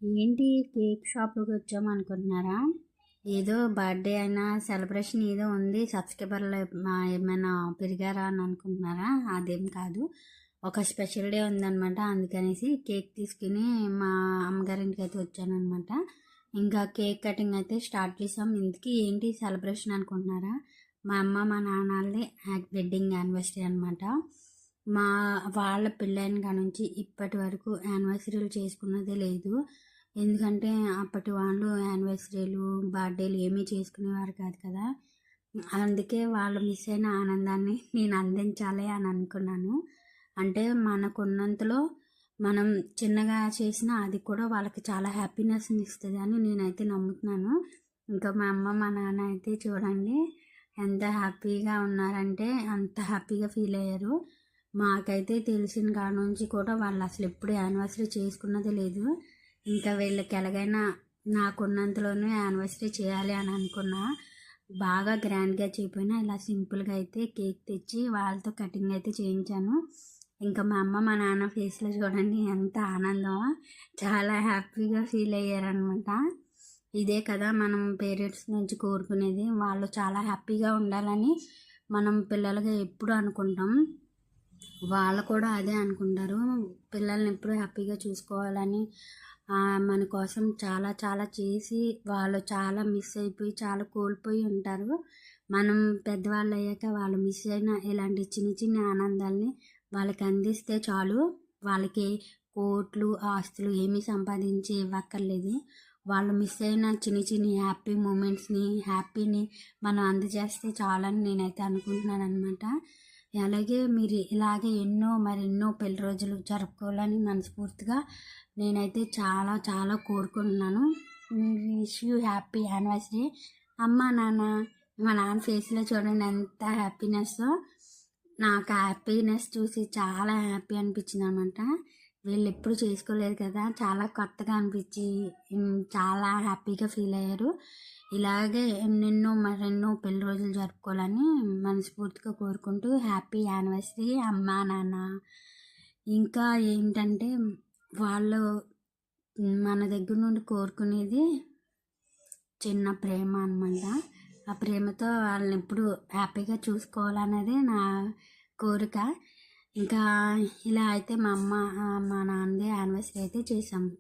ఏంటి కేక్ షాప్‌లోకి వచ్చామనుకుంటున్నారా? ఏదో బర్త్‌డే అయినా, సెలబ్రేషన్ ఏదో ఉంది. సబ్స్క్రైబర్లు ఏమైనా పెరిగారా అని అనుకుంటున్నారా? అదేం కాదు. ఒక స్పెషల్ డే ఉందనమాట. అందుకనేసి కేక్ తీసుకుని మా అమ్మగారింటికైతే వచ్చాననమాట. ఇంకా కేక్ కటింగ్ అయితే స్టార్ట్ చేసాం. ఇంతకీ ఏంటి సెలబ్రేషన్ అనుకుంటున్నారా? మా అమ్మ, మా నాన్నలది వెడ్డింగ్ యానివర్సరీ అనమాట. వాళ్ళ పెళ్ళైన కాడ నుంచి ఇప్పటి వరకు యానివర్సరీలు చేసుకున్నదే లేదు. ఎందుకంటే అప్పటి వాళ్ళు యానివర్సరీలు, బర్త్డేలు ఏమీ చేసుకునేవారు కాదు కదా. అందుకే వాళ్ళు మిస్ అయిన ఆనందాన్ని నేను అందించాలి అని అనుకున్నాను. అంటే మనకున్నంతలో మనం చిన్నగా చేసినా అది కూడా వాళ్ళకి చాలా హ్యాపీనెస్ని ఇస్తుంది అని నేనైతే నమ్ముతున్నాను. ఇంకా మా అమ్మ, మా నాన్న అయితే చూడండి ఎంత హ్యాపీగా ఉన్నారంటే అంత హ్యాపీగా ఫీల్ అయ్యారు. మాకైతే తెలిసిన కాడ నుంచి కూడా వాళ్ళు అసలు ఎప్పుడు యానివర్సరీ చేసుకున్నదే లేదు. ఇంకా వీళ్ళకి ఎలాగైనా నాకున్నంతలోనే యానివర్సరీ చేయాలి అని అనుకున్నా. బాగా గ్రాండ్గా చేయకపోయినా ఇలా సింపుల్గా అయితే కేక్ తెచ్చి వాళ్ళతో కటింగ్ అయితే చేయించాను. ఇంకా మా అమ్మ, మా నాన్న ఫేస్లో చూడండి ఎంత ఆనందమో, చాలా హ్యాపీగా ఫీల్ అయ్యారనమాట. ఇదే కదా మనం పేరెంట్స్ నుంచి కోరుకునేది. వాళ్ళు చాలా హ్యాపీగా ఉండాలని మనం పిల్లలుగా ఎప్పుడు అనుకుంటాం. వాళ్ళు కూడా అదే అనుకుంటారు. పిల్లల్ని ఎప్పుడు హ్యాపీగా చూసుకోవాలని మన కోసం చాలా చాలా చేసి వాళ్ళు చాలా మిస్ అయిపోయి చాలా కోల్పోయి ఉంటారు. మనం పెద్దవాళ్ళు అయ్యాక వాళ్ళు మిస్ అయిన ఇలాంటి చిన్న చిన్న ఆనందాల్ని వాళ్ళకి అందిస్తే చాలు. వాళ్ళకి కోట్లు ఆస్తులు ఏమీ సంపాదించి ఇవ్వక్కర్లేదు. వాళ్ళు మిస్ అయిన చిన్న చిన్న హ్యాపీ మూమెంట్స్ని హ్యాపీని మనం అందజేస్తే చాలని నేనైతే అనుకుంటున్నాను అనమాట. అలాగే మీరు ఇలాగే మరెన్నో పెళ్లి రోజులు జరుపుకోవాలని మనస్ఫూర్తిగా నేనైతే చాలా చాలా కోరుకుంటున్నాను. Wish you happy anniversary. అమ్మ నాన్న, మా నాన్న ఫేస్లో చూడండి ఎంత హ్యాపీనెస్. నాకు హ్యాపీనెస్ చూసి చాలా హ్యాపీ అనిపించింది అనమాట. వీళ్ళు ఎప్పుడు చేసుకోలేదు కదా, చాలా కొత్తగా అనిపించి చాలా హ్యాపీగా ఫీల్ అయ్యారు. ఇలాగే మరెన్నో పెళ్లి రోజులు జరుపుకోవాలని మనస్ఫూర్తిగా కోరుకుంటూ హ్యాపీ యానివర్సరీ అమ్మా నాన్న. ఇంకా ఏంటంటే వాళ్ళు మన దగ్గర నుండి కోరుకునేది చిన్న ప్రేమ అనమాట. ఆ ప్రేమతో వాళ్ళని ఎప్పుడు హ్యాపీగా చూసుకోవాలనేది నా కోరిక. ఇంకా ఇలా అయితే మా అమ్మ, మా నాన్నది యానివర్సరీ అయితే చేసాము.